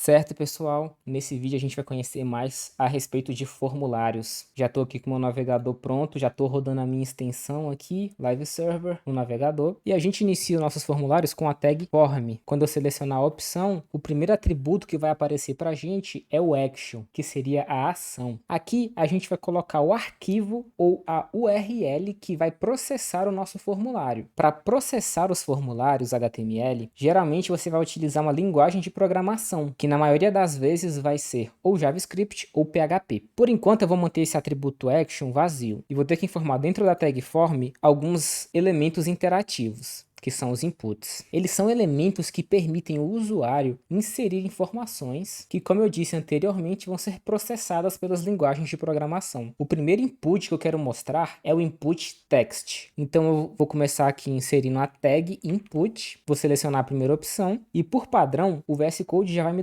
Certo, pessoal? Nesse vídeo a gente vai conhecer mais a respeito de formulários. Já estou aqui com o meu navegador pronto, já estou rodando a minha extensão aqui, Live Server, no navegador. E a gente inicia os nossos formulários com a tag form. Quando eu selecionar a opção, o primeiro atributo que vai aparecer para a gente é o action, que seria a ação. Aqui a gente vai colocar o arquivo ou a URL que vai processar o nosso formulário. Para processar os formulários HTML, geralmente você vai utilizar uma linguagem de programação, que na maioria das vezes vai ser ou JavaScript ou PHP. Por enquanto eu vou manter esse atributo action vazio e vou ter que informar dentro da tag form alguns elementos interativos, que são os inputs. Eles são elementos que permitem o usuário inserir informações que, como eu disse anteriormente, vão ser processadas pelas linguagens de programação. O primeiro input que eu quero mostrar é o input text. Então eu vou começar aqui inserindo a tag input, vou selecionar a primeira opção e, por padrão, o VS Code já vai me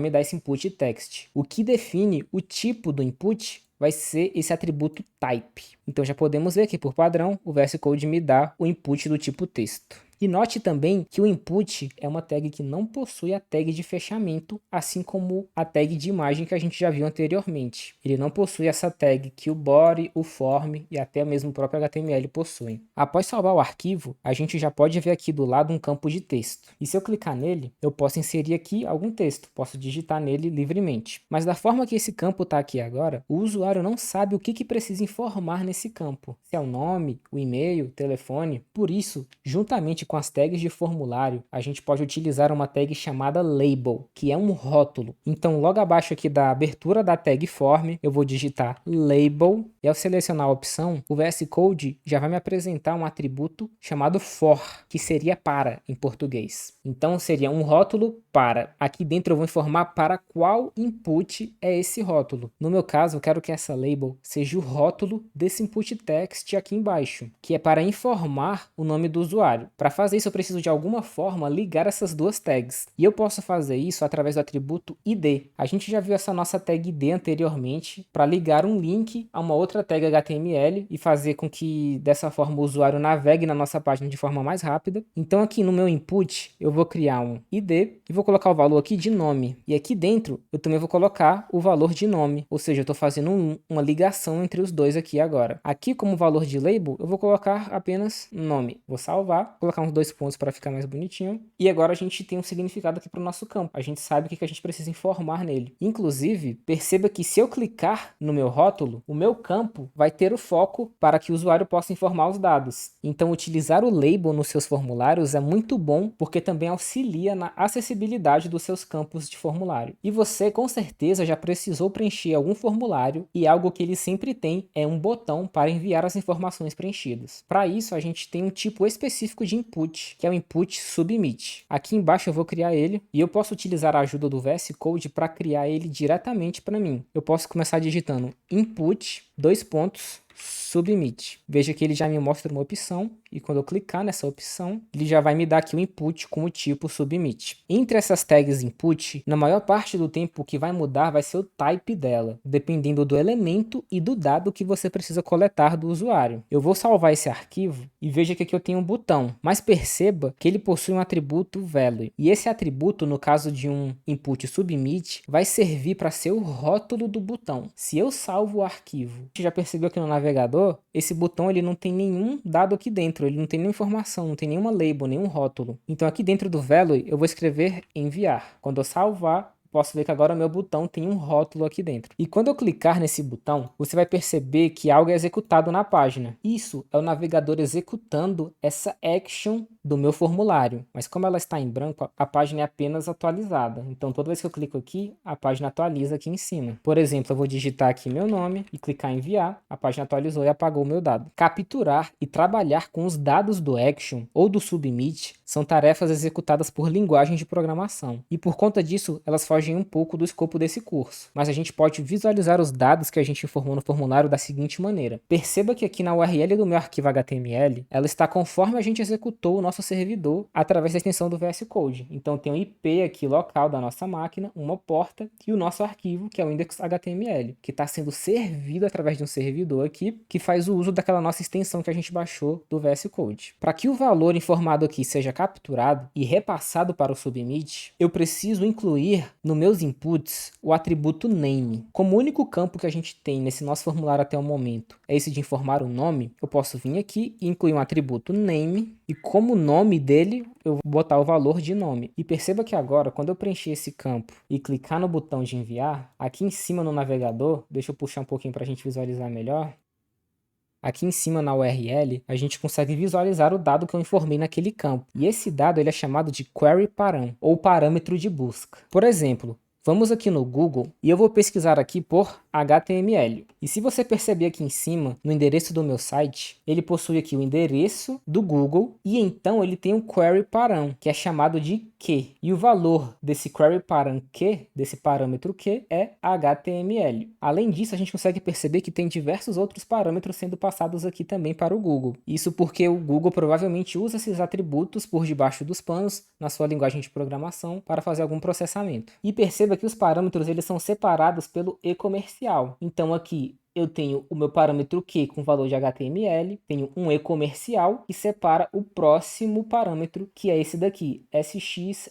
dar esse input text. O que define o tipo do input vai ser esse atributo type. Então já podemos ver que, por padrão, o VS Code me dá o input do tipo texto. E note também que o input é uma tag que não possui a tag de fechamento, assim como a tag de imagem que a gente já viu anteriormente. Ele não possui essa tag que o body, o form e até mesmo o próprio HTML possuem. Após salvar o arquivo, a gente já pode ver aqui do lado um campo de texto. E se eu clicar nele, eu posso inserir aqui algum texto, posso digitar nele livremente. Mas da forma que esse campo está aqui agora, o usuário não sabe o que precisa informar nesse campo. Se é o nome, o e-mail, o telefone. Por isso, juntamente com as tags de formulário, a gente pode utilizar uma tag chamada label, que é um rótulo. Então, logo abaixo aqui da abertura da tag form, eu vou digitar label e ao selecionar a opção, o VS Code já vai me apresentar um atributo chamado for, que seria para em português. Então, seria um rótulo para. Aqui dentro eu vou informar para qual input é esse rótulo. No meu caso, eu quero que essa label seja o rótulo desse input text aqui embaixo, que é para informar o nome do usuário. Para fazer isso, eu preciso de alguma forma ligar essas duas tags. E eu posso fazer isso através do atributo id. A gente já viu essa nossa tag id anteriormente para ligar um link a uma outra tag HTML e fazer com que dessa forma o usuário navegue na nossa página de forma mais rápida. Então aqui no meu input eu vou criar um id e vou colocar o valor aqui de nome. E aqui dentro eu também vou colocar o valor de nome, ou seja, eu estou fazendo uma ligação entre os dois aqui agora. Aqui como valor de label eu vou colocar apenas nome. Vou salvar, colocar uns 2 pontos para ficar mais bonitinho. E agora a gente tem um significado aqui para o nosso campo. A gente sabe o que a gente precisa informar nele. Inclusive, perceba que se eu clicar no meu rótulo, o meu campo vai ter o foco para que o usuário possa informar os dados. Então, utilizar o label nos seus formulários é muito bom, porque também auxilia na acessibilidade dos seus campos de formulário. E você, com certeza, já precisou preencher algum formulário e algo que ele sempre tem é um botão para enviar as informações preenchidas. Para isso, a gente tem um tipo específico de input, que é o input submit. Aqui embaixo eu vou criar ele e eu posso utilizar a ajuda do VS Code para criar ele diretamente para mim. Eu posso começar digitando input, 2 pontos, submit. Veja que ele já me mostra uma opção e quando eu clicar nessa opção, ele já vai me dar aqui o input com o tipo submit. Entre essas tags input, na maior parte do tempo o que vai mudar vai ser o type dela, dependendo do elemento e do dado que você precisa coletar do usuário. Eu vou salvar esse arquivo e veja que aqui eu tenho um botão, mas perceba que ele possui um atributo value. E esse atributo, no caso de um input submit, vai servir para ser o rótulo do botão. Se eu salvo o arquivo, você já percebeu que no navegador, esse botão ele não tem nenhum dado aqui dentro, ele não tem nenhuma informação, não tem nenhuma label, nenhum rótulo. Então aqui dentro do value eu vou escrever enviar. Quando eu salvar, posso ver que agora o meu botão tem um rótulo aqui dentro. E quando eu clicar nesse botão, você vai perceber que algo é executado na página. Isso é o navegador executando essa action do meu formulário. Mas como ela está em branco, a página é apenas atualizada. Então toda vez que eu clico aqui, a página atualiza aqui em cima. Por exemplo, eu vou digitar aqui meu nome e clicar em enviar. A página atualizou e apagou o meu dado. Capturar e trabalhar com os dados do action ou do submit são tarefas executadas por linguagem de programação. E por conta disso, elas fogem um pouco do escopo desse curso, mas a gente pode visualizar os dados que a gente informou no formulário da seguinte maneira. Perceba que aqui na URL do meu arquivo HTML, ela está conforme a gente executou o nosso servidor através da extensão do VS Code. Então tem um IP aqui local da nossa máquina, uma porta e o nosso arquivo, que é o index.html, que está sendo servido através de um servidor aqui, que faz o uso daquela nossa extensão que a gente baixou do VS Code. Para que o valor informado aqui seja capturado e repassado para o submit, eu preciso incluir no nos meus inputs o atributo name. Como o único campo que a gente tem nesse nosso formulário até o momento é esse de informar o nome, eu posso vir aqui e incluir um atributo name, e como nome dele, eu vou botar o valor de nome. E perceba que agora, quando eu preencher esse campo e clicar no botão de enviar, aqui em cima no navegador, deixa eu puxar um pouquinho para a gente visualizar melhor. Aqui em cima na URL, a gente consegue visualizar o dado que eu informei naquele campo. E esse dado ele é chamado de query param, ou parâmetro de busca. Por exemplo, vamos aqui no Google e eu vou pesquisar aqui por HTML. E se você perceber aqui em cima, no endereço do meu site, ele possui aqui o endereço do Google e então ele tem um query param, que é chamado de Q. E o valor desse query param Q, desse parâmetro Q, é HTML. Além disso, a gente consegue perceber que tem diversos outros parâmetros sendo passados aqui também para o Google. Isso porque o Google provavelmente usa esses atributos por debaixo dos panos na sua linguagem de programação para fazer algum processamento. E perceba que os parâmetros eles são separados pelo e-comercial. Então aqui eu tenho o meu parâmetro Q com valor de HTML, tenho um e-comercial que separa o próximo parâmetro, que é esse daqui, SXSRF,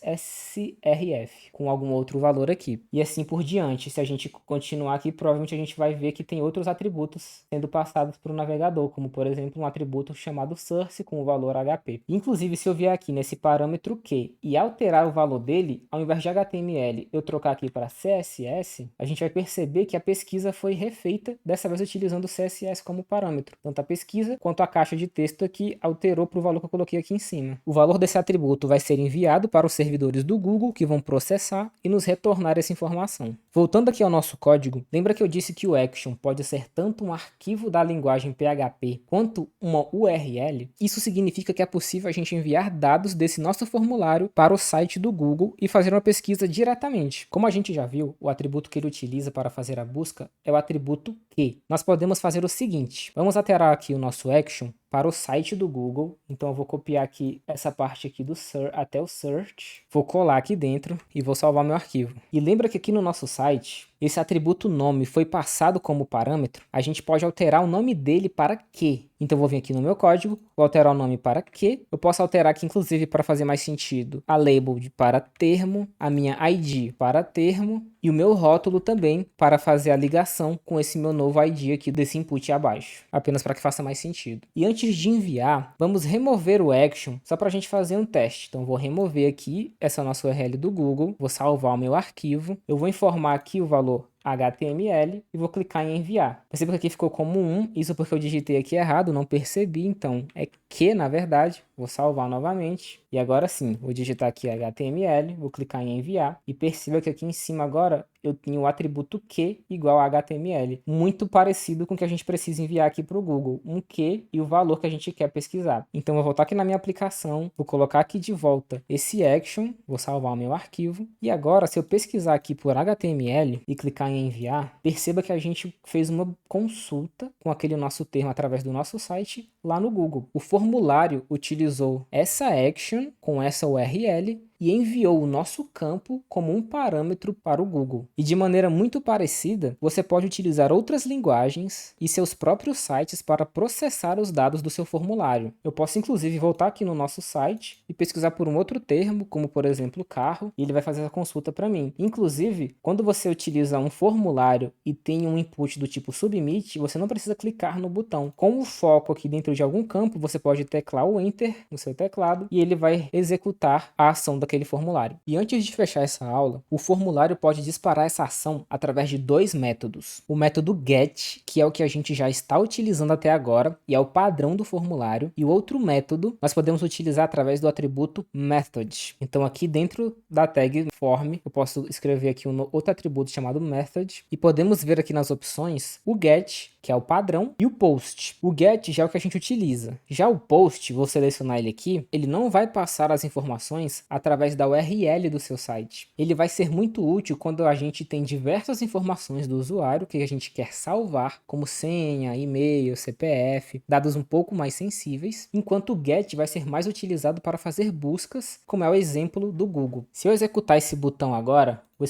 com algum outro valor aqui. E assim por diante. Se a gente continuar aqui, provavelmente a gente vai ver que tem outros atributos sendo passados para o navegador, como por exemplo um atributo chamado source com o valor HP. Inclusive, se eu vier aqui nesse parâmetro Q e alterar o valor dele, ao invés de HTML eu trocar aqui para CSS, a gente vai perceber que a pesquisa foi refeita dessa vez utilizando o CSS como parâmetro. Tanto a pesquisa quanto a caixa de texto aqui alterou para o valor que eu coloquei aqui em cima. O valor desse atributo vai ser enviado para os servidores do Google, que vão processar e nos retornar essa informação. Voltando aqui ao nosso código, lembra que eu disse que o action pode ser tanto um arquivo da linguagem PHP quanto uma URL? Isso significa que é possível a gente enviar dados desse nosso formulário para o site do Google e fazer uma pesquisa diretamente. Como a gente já viu, o atributo que ele utiliza para fazer a busca é o atributo Q. Nós podemos fazer o seguinte, vamos alterar aqui o nosso action para o site do Google. Então eu vou copiar aqui essa parte aqui do até o search, vou colar aqui dentro e vou salvar meu arquivo. E lembra que aqui no nosso site, esse atributo nome foi passado como parâmetro, a gente pode alterar o nome dele para Q. Então eu vou vir aqui no meu código, vou alterar o nome para Q. Eu posso alterar aqui inclusive para fazer mais sentido a label para termo, a minha ID para termo e o meu rótulo também para fazer a ligação com esse meu novo ID aqui desse input abaixo, apenas para que faça mais sentido. E antes de enviar, vamos remover o action só para a gente fazer um teste. Então vou remover aqui essa nossa URL do Google, vou salvar o meu arquivo, eu vou informar aqui o valor HTML e vou clicar em enviar. Perceba que aqui ficou como 1, isso porque eu digitei aqui errado, não percebi, então é que na verdade. Vou salvar novamente e agora sim, vou digitar aqui HTML, vou clicar em enviar e perceba que aqui em cima agora eu tenho o atributo Q igual a HTML, muito parecido com o que a gente precisa enviar aqui para o Google, um Q e o valor que a gente quer pesquisar. Então eu vou voltar aqui na minha aplicação, vou colocar aqui de volta esse action, vou salvar o meu arquivo e agora se eu pesquisar aqui por HTML e clicar em enviar, perceba que a gente fez uma consulta com aquele nosso termo através do nosso site lá no Google. O formulário utilizou essa action com essa URL e enviou o nosso campo como um parâmetro para o Google. E de maneira muito parecida, você pode utilizar outras linguagens e seus próprios sites para processar os dados do seu formulário. Eu posso inclusive voltar aqui no nosso site e pesquisar por um outro termo, como por exemplo carro, e ele vai fazer a consulta para mim. Inclusive, quando você utiliza um formulário e tem um input do tipo submit, você não precisa clicar no botão. Com o foco aqui dentro de algum campo, você pode teclar o Enter no seu teclado e ele vai executar a ação daquele formulário. E antes de fechar essa aula, o formulário pode disparar essa ação através de dois métodos. O método get, que é o que a gente já está utilizando até agora e é o padrão do formulário, e o outro método nós podemos utilizar através do atributo method. Então aqui dentro da tag form, eu posso escrever aqui um outro atributo chamado method e podemos ver aqui nas opções o get, que é o padrão, e o post. O get já é o que a gente utiliza. Já o post, vou selecionar ele aqui, ele não vai passar as informações através da URL do seu site. Ele vai ser muito útil quando a gente tem diversas informações do usuário que a gente quer salvar, como senha, e-mail, CPF, dados um pouco mais sensíveis, enquanto o get vai ser mais utilizado para fazer buscas, como é o exemplo do Google. Se eu executar esse botão agora, vou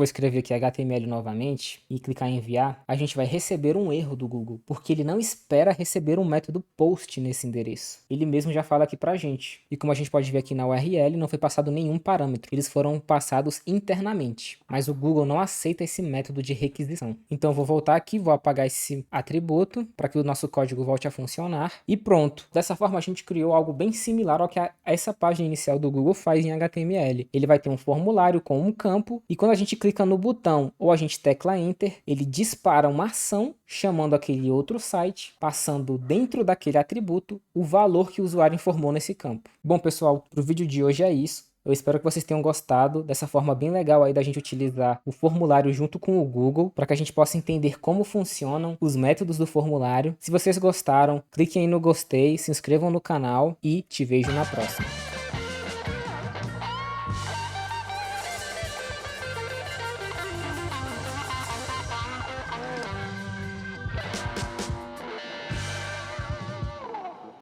escrever aqui HTML novamente e clicar em enviar, a gente vai receber um erro do Google, porque ele não espera receber um método post nesse endereço. Ele mesmo já fala aqui pra gente. E como a gente pode ver aqui na URL, não foi passado nenhum parâmetro. Eles foram passados internamente, mas o Google não aceita esse método de requisição. Então eu vou voltar aqui, vou apagar esse atributo para que o nosso código volte a funcionar e pronto. Dessa forma a gente criou algo bem similar ao que essa página inicial do Google faz em HTML. Ele vai ter um formulário com um campo e quando a gente clica no botão ou a gente tecla Enter, ele dispara uma ação chamando aquele outro site, passando dentro daquele atributo o valor que o usuário informou nesse campo. Bom pessoal, para o vídeo de hoje é isso. Eu espero que vocês tenham gostado dessa forma bem legal aí da gente utilizar o formulário junto com o Google, para que a gente possa entender como funcionam os métodos do formulário. Se vocês gostaram, cliquem aí no gostei, se inscrevam no canal e te vejo na próxima.